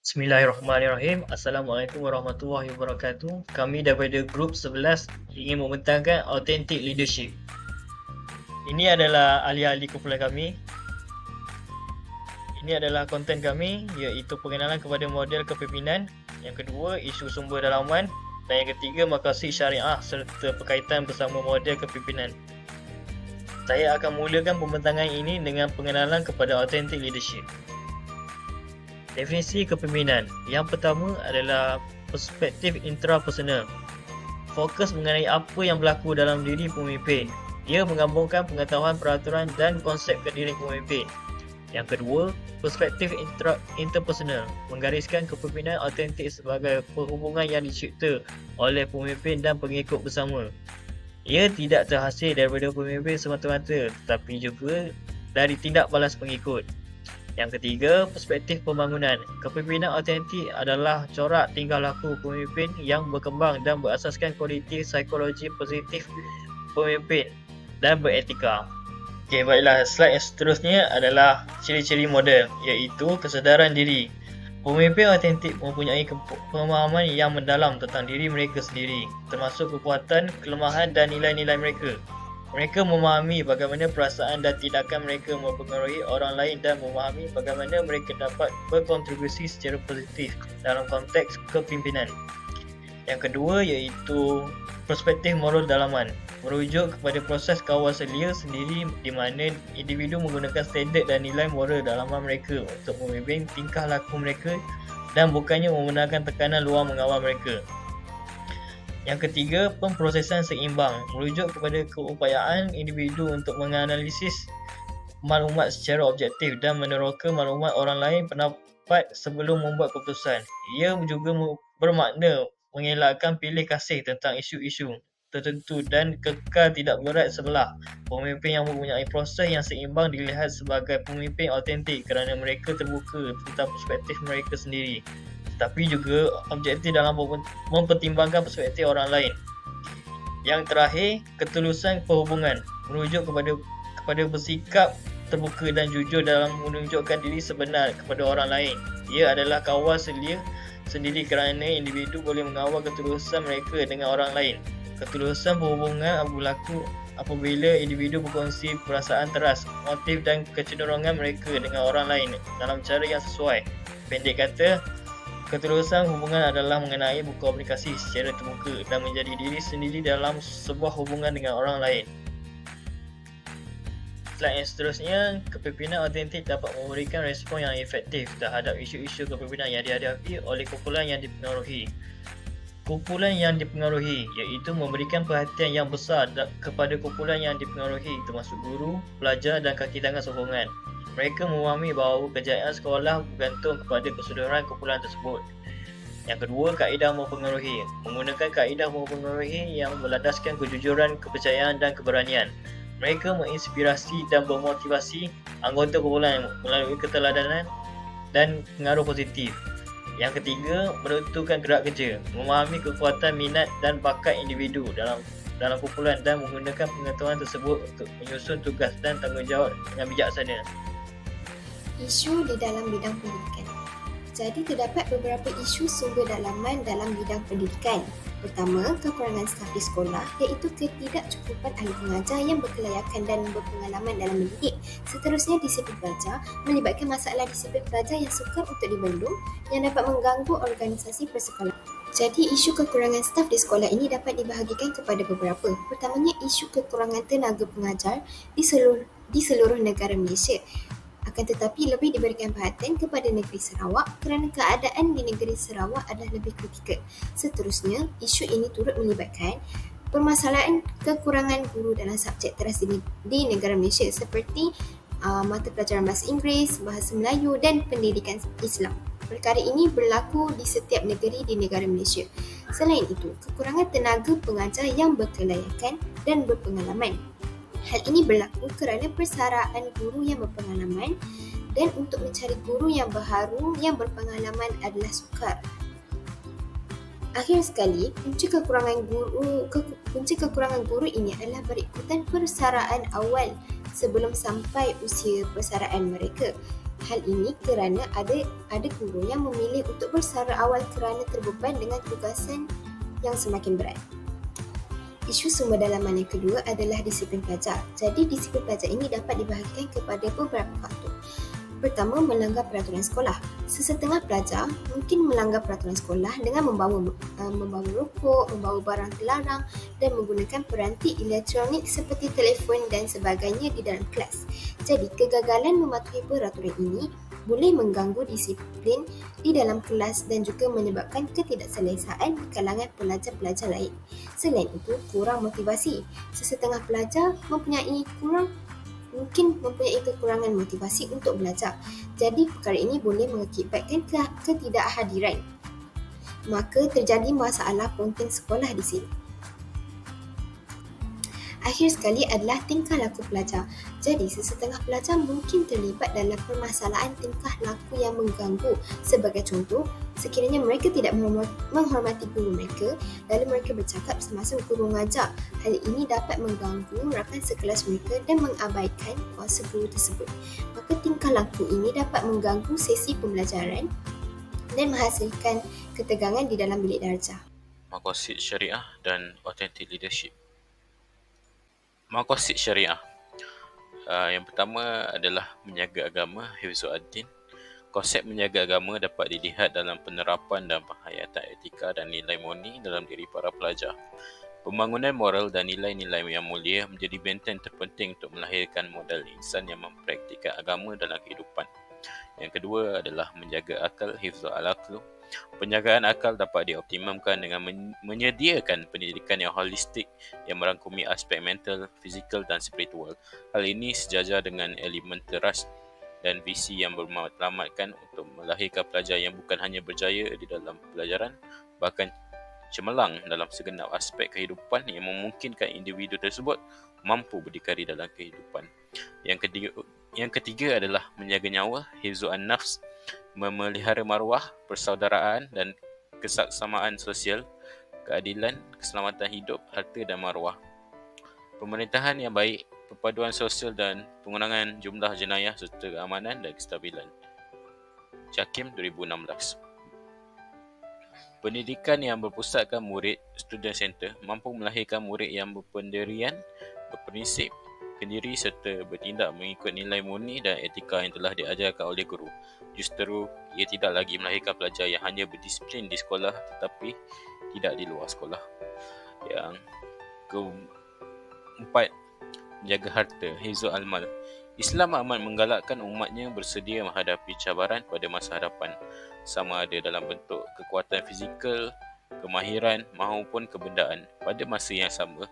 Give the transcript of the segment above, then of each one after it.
Bismillahirrahmanirrahim. Assalamualaikum warahmatullahi wabarakatuh. Kami daripada grup 11 ingin membentangkan authentic leadership. Ini adalah ahli-ahli kumpulan kami. Ini adalah konten kami, iaitu pengenalan kepada model kepimpinan. Yang kedua, isu sumber dalaman. Dan yang ketiga, maqasid syariah serta berkaitan bersama model kepimpinan. Saya akan mulakan pembentangan ini dengan pengenalan kepada authentic leadership. Definisi kepimpinan. Yang pertama adalah perspektif intrapersonal. Fokus mengenai apa yang berlaku dalam diri pemimpin. Ia menggabungkan pengetahuan, peraturan dan konsep ke diri pemimpin. Yang kedua, perspektif interpersonal. Menggariskan kepimpinan autentik sebagai perhubungan yang dicipta oleh pemimpin dan pengikut bersama. Ia tidak terhasil daripada pemimpin semata-mata, tetapi juga dari tindak balas pengikut. Yang ketiga, perspektif pembangunan. Kepimpinan autentik adalah corak tingkah laku pemimpin yang berkembang dan berasaskan kualiti psikologi positif pemimpin dan beretika. Okey, baiklah, slide yang seterusnya adalah ciri-ciri model, iaitu kesedaran diri. Pemimpin autentik mempunyai pemahaman yang mendalam tentang diri mereka sendiri, termasuk kekuatan, kelemahan dan nilai-nilai mereka. Mereka memahami bagaimana perasaan dan tindakan mereka mempengaruhi orang lain dan memahami bagaimana mereka dapat berkontribusi secara positif dalam konteks kepimpinan. Yang kedua iaitu perspektif moral dalaman, merujuk kepada proses kawal selia sendiri di mana individu menggunakan standard dan nilai moral dalaman mereka untuk memimpin tingkah laku mereka dan bukannya menggunakan tekanan luar mengawal mereka. Yang ketiga, pemprosesan seimbang, merujuk kepada keupayaan individu untuk menganalisis maklumat secara objektif dan meneroka maklumat orang lain pendapat sebelum membuat keputusan. Ia juga bermakna mengelakkan pilih kasih tentang isu-isu tertentu dan kekal tidak berat sebelah. Pemimpin yang mempunyai proses yang seimbang dilihat sebagai pemimpin autentik kerana mereka terbuka tentang perspektif mereka sendiri, tapi juga objektif dalam mempertimbangkan perspektif orang lain. Yang terakhir, ketulusan perhubungan, merujuk kepada bersikap terbuka dan jujur dalam menunjukkan diri sebenar kepada orang lain. Ia adalah kawal selia sendiri kerana individu boleh mengawal ketulusan mereka dengan orang lain. Ketulusan perhubungan berlaku apabila individu berkongsi perasaan teras, motif dan kecenderungan mereka dengan orang lain dalam cara yang sesuai. Pendek kata, ketulusan hubungan adalah mengenai berkomunikasi secara terbuka dan menjadi diri sendiri dalam sebuah hubungan dengan orang lain. Slide yang seterusnya, kepimpinan autentik dapat memberikan respon yang efektif terhadap isu-isu kepimpinan yang dihadapi oleh kumpulan yang dipengaruhi. Kumpulan yang dipengaruhi iaitu memberikan perhatian yang besar kepada kumpulan yang dipengaruhi termasuk guru, pelajar dan kaki tangan sokongan. Mereka memahami bahawa kejayaan sekolah bergantung kepada kesedaran kumpulan tersebut. Yang kedua, kaedah mempengaruhi. Menggunakan kaedah mempengaruhi yang berlandaskan kejujuran, kepercayaan dan keberanian. Mereka menginspirasi dan memotivasi anggota kumpulan melalui keteladanan dan pengaruh positif. Yang ketiga, menentukan gerak kerja. Memahami kekuatan, minat dan bakat individu dalam kumpulan dan menggunakan pengetahuan tersebut untuk menyusun tugas dan tanggungjawab dengan bijaksana. Isu di dalam bidang pendidikan. Jadi terdapat beberapa isu sumber dalaman dalam bidang pendidikan. Pertama, kekurangan staf di sekolah iaitu ketidakcukupan ahli pengajar yang berkelayakan dan berpengalaman dalam mendidik. Seterusnya, disiplin pelajar melibatkan masalah disiplin pelajar yang sukar untuk dibendung yang dapat mengganggu organisasi persekolahan. Jadi, isu kekurangan staf di sekolah ini dapat dibahagikan kepada beberapa. Pertamanya, isu kekurangan tenaga pengajar di seluruh negara Malaysia. Akan tetapi lebih diberikan perhatian kepada negeri Sarawak kerana keadaan di negeri Sarawak adalah lebih kritikal. Seterusnya, isu ini turut melibatkan permasalahan kekurangan guru dalam subjek teras di negara Malaysia seperti mata pelajaran bahasa Inggeris, bahasa Melayu dan pendidikan Islam. Perkara ini berlaku di setiap negeri di negara Malaysia. Selain itu, kekurangan tenaga pengajar yang berkelayakan dan berpengalaman. Hal ini berlaku kerana persaraan guru yang berpengalaman dan untuk mencari guru yang baharu yang berpengalaman adalah sukar. Akhir sekali, punca kekurangan guru ini adalah berikutan persaraan awal sebelum sampai usia persaraan mereka. Hal ini kerana ada guru yang memilih untuk bersara awal kerana terbeban dengan tugasan yang semakin berat. Isu sumber dalaman yang kedua adalah disiplin pelajar. Jadi, disiplin pelajar ini dapat dibahagikan kepada beberapa faktor. Pertama, melanggar peraturan sekolah. Sesetengah pelajar mungkin melanggar peraturan sekolah dengan membawa rokok, membawa barang terlarang dan menggunakan peranti elektronik seperti telefon dan sebagainya di dalam kelas. Jadi, kegagalan mematuhi peraturan ini boleh mengganggu disiplin di dalam kelas dan juga menyebabkan ketidakselesaan di kalangan pelajar-pelajar lain. Selain itu, kurang motivasi. Sesetengah pelajar mungkin mempunyai kekurangan motivasi untuk belajar. Jadi, perkara ini boleh mengakibatkan ketidakhadiran. Maka terjadi masalah konten sekolah di sini. Akhir sekali adalah tingkah laku pelajar. Jadi, sesetengah pelajar mungkin terlibat dalam permasalahan tingkah laku yang mengganggu. Sebagai contoh, sekiranya mereka tidak menghormati guru mereka, lalu mereka bercakap semasa guru mengajar. Hal ini dapat mengganggu rakan sekelas mereka dan mengabaikan kuasa guru tersebut. Maka tingkah laku ini dapat mengganggu sesi pembelajaran dan menghasilkan ketegangan di dalam bilik darjah. Maqasid syariah dan authentic leadership. Maqasid syariah. Yang pertama adalah menjaga agama, hifzul ad-din. Konsep menjaga agama dapat dilihat dalam penerapan dan penghayatan etika dan nilai murni dalam diri para pelajar. Pembangunan moral dan nilai-nilai yang mulia menjadi benteng terpenting untuk melahirkan model insan yang mempraktikkan agama dalam kehidupan. Yang kedua adalah menjaga akal, hifzul al-aqlu. Penjagaan akal dapat dioptimumkan dengan menyediakan pendidikan yang holistik yang merangkumi aspek mental, fizikal dan spiritual. Hal ini sejajar dengan elemen teras dan visi yang bermatlamatkan untuk melahirkan pelajar yang bukan hanya berjaya di dalam pelajaran, bahkan cemerlang dalam segenap aspek kehidupan yang memungkinkan individu tersebut mampu berdikari dalam kehidupan. Yang ketiga adalah menjaga nyawa, hifzul an-nafs, memelihara maruah, persaudaraan dan kesaksamaan sosial, keadilan, keselamatan hidup, harta dan maruah. Pemerintahan yang baik, perpaduan sosial dan pengurangan jumlah jenayah serta keamanan dan kestabilan. JAKIM 2016. Pendidikan yang berpusatkan murid, student center, mampu melahirkan murid yang berpendirian, berprinsip, pendiri serta bertindak mengikut nilai murni dan etika yang telah diajarkan oleh guru. Justru, ia tidak lagi melahirkan pelajar yang hanya berdisiplin di sekolah tetapi tidak di luar sekolah. Yang keempat, menjaga harta, hifzul al-mal. Islam amat menggalakkan umatnya bersedia menghadapi cabaran pada masa hadapan, sama ada dalam bentuk kekuatan fizikal, kemahiran maupun kebendaan. Pada masa yang sama,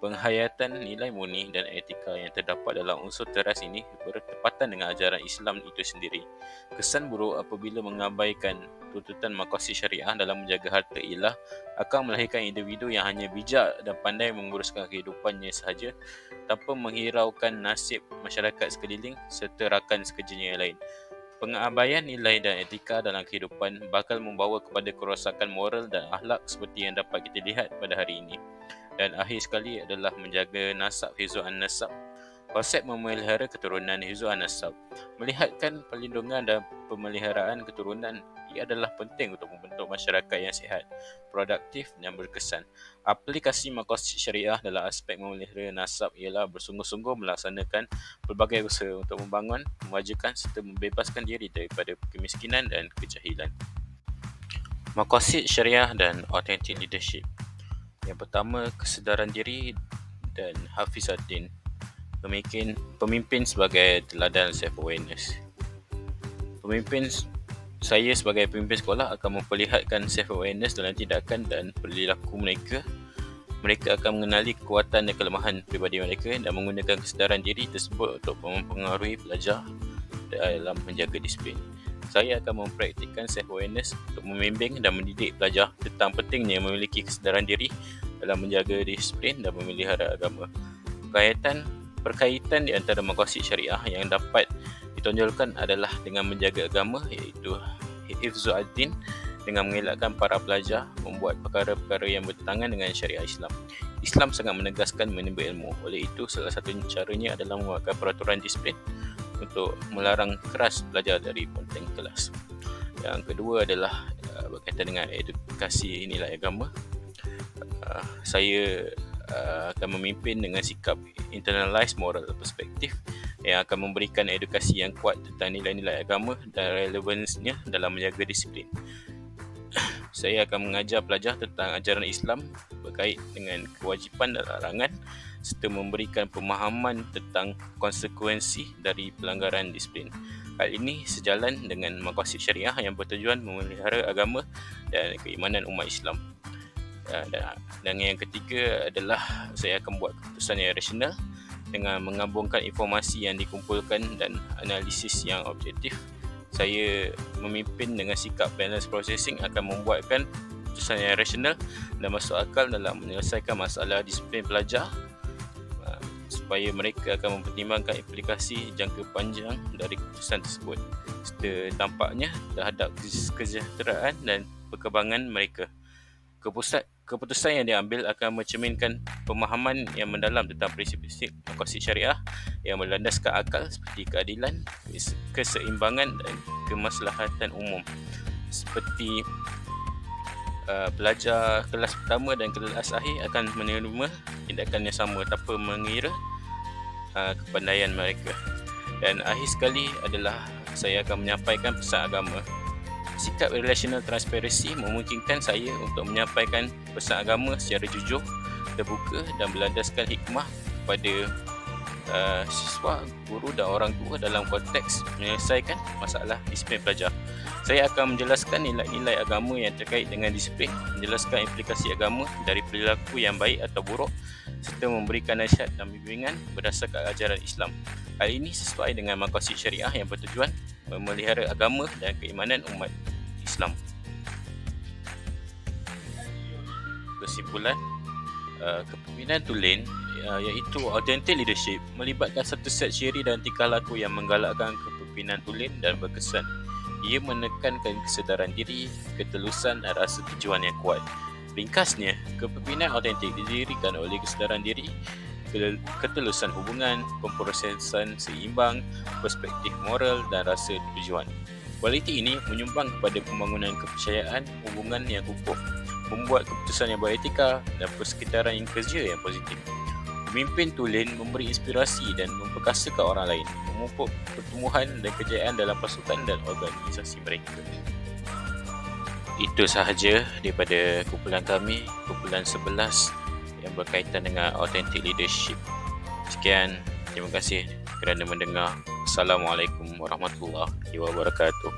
penghayatan nilai murni dan etika yang terdapat dalam unsur teras ini bertepatan dengan ajaran Islam itu sendiri. Kesan buruk apabila mengabaikan tuntutan maqasid syariah dalam menjaga harta ialah akan melahirkan individu yang hanya bijak dan pandai menguruskan kehidupannya sahaja tanpa menghiraukan nasib masyarakat sekeliling serta rakan sekerjanya yang lain. Pengabaian nilai dan etika dalam kehidupan bakal membawa kepada kerosakan moral dan akhlak seperti yang dapat kita lihat pada hari ini. Dan akhir sekali adalah menjaga nasab, hifzul an-nasab. Konsep memelihara keturunan, hifzul an-nasab, melihatkan perlindungan dan pemeliharaan keturunan ia adalah penting untuk membentuk masyarakat yang sihat, produktif dan berkesan. Aplikasi maqasid syariah dalam aspek memelihara nasab ialah bersungguh-sungguh melaksanakan pelbagai usaha untuk membangun, memajukan serta membebaskan diri daripada kemiskinan dan kejahilan. Maqasid syariah dan authentic leadership. Yang pertama, kesedaran diri dan hafizaddin. Pemimpin sebagai teladan self-awareness. Saya sebagai pemimpin sekolah akan memperlihatkan self-awareness dalam tindakan dan perilaku mereka. Mereka akan mengenali kekuatan dan kelemahan pribadi mereka dan menggunakan kesedaran diri tersebut untuk mempengaruhi pelajar dalam menjaga disiplin. Saya akan mempraktikkan self-awareness untuk membimbing dan mendidik pelajar tentang pentingnya memiliki kesedaran diri dalam menjaga disiplin dan memelihara agama. Perkaitan di antara maqasid syariah yang dapat ditonjolkan adalah dengan menjaga agama, iaitu hifzul ad-din, dengan mengelakkan para pelajar membuat perkara-perkara yang bertentangan dengan syariat Islam. Islam sangat menegaskan menimba ilmu. Oleh itu, salah satu caranya adalah membuatkan peraturan disiplin untuk melarang keras pelajar dari ponteng kelas. Yang kedua adalah berkaitan dengan edukasi nilai agama. Saya akan memimpin dengan sikap internalized moral perspective yang akan memberikan edukasi yang kuat tentang nilai-nilai agama dan relevansnya dalam menjaga disiplin. Saya akan mengajar pelajar tentang ajaran Islam berkait dengan kewajipan dan larangan serta memberikan pemahaman tentang konsekuensi dari pelanggaran disiplin. Hal ini sejalan dengan maqasid syariah yang bertujuan memelihara agama dan keimanan umat Islam. Dan yang ketiga adalah saya akan buat keputusan yang rasional dengan menggabungkan informasi yang dikumpulkan dan analisis yang objektif. Saya memimpin dengan sikap balance processing akan membuatkan keputusan yang rasional dan masuk akal dalam menyelesaikan masalah disiplin pelajar supaya mereka akan mempertimbangkan implikasi jangka panjang dari keputusan tersebut serta dampaknya terhadap kesejahteraan dan perkembangan mereka. Keputusan yang diambil akan mencerminkan pemahaman yang mendalam tentang prinsip-prinsip maqasid syariah yang berlandaskan akal seperti keadilan, keseimbangan dan kemaslahatan umum. Seperti pelajar kelas pertama dan kelas akhir akan menerima tindakan yang sama tanpa mengira kepandaian mereka. Dan akhir sekali adalah saya akan menyampaikan pesan agama. Sikap relational transparency memungkinkan saya untuk menyampaikan pesan agama secara jujur, terbuka dan berlandaskan hikmah kepada siswa, guru dan orang tua dalam konteks menyelesaikan masalah disiplin pelajar. Saya akan menjelaskan nilai-nilai agama yang terkait dengan disiplin, menjelaskan implikasi agama dari perilaku yang baik atau buruk serta memberikan nasihat dan bimbingan berdasarkan ajaran Islam. Hal ini sesuai dengan maqasid syariah yang bertujuan memelihara agama dan keimanan umat Islam. Kesimpulan, kepimpinan tulen iaitu authentic leadership melibatkan satu set ciri dan tingkah laku yang menggalakkan kepimpinan tulen dan berkesan. Ia menekankan kesedaran diri, ketelusan dan rasa tujuan yang kuat. Ringkasnya, kepimpinan autentik didirikan oleh kesedaran diri, ketelusan hubungan, pemprosesan seimbang, perspektif moral dan rasa tujuan. Kualiti ini menyumbang kepada pembangunan kepercayaan, hubungan yang kukuh, membuat keputusan yang beretika dan persekitaran yang kerja yang positif. Pemimpin tulen memberi inspirasi dan memperkasakan orang lain, memupuk pertumbuhan dan kejayaan dalam pasukan dan organisasi mereka. Itu sahaja daripada kumpulan kami, kumpulan 11 yang berkaitan dengan authentic leadership. Sekian, terima kasih kerana mendengar. Assalamualaikum warahmatullahi wabarakatuh.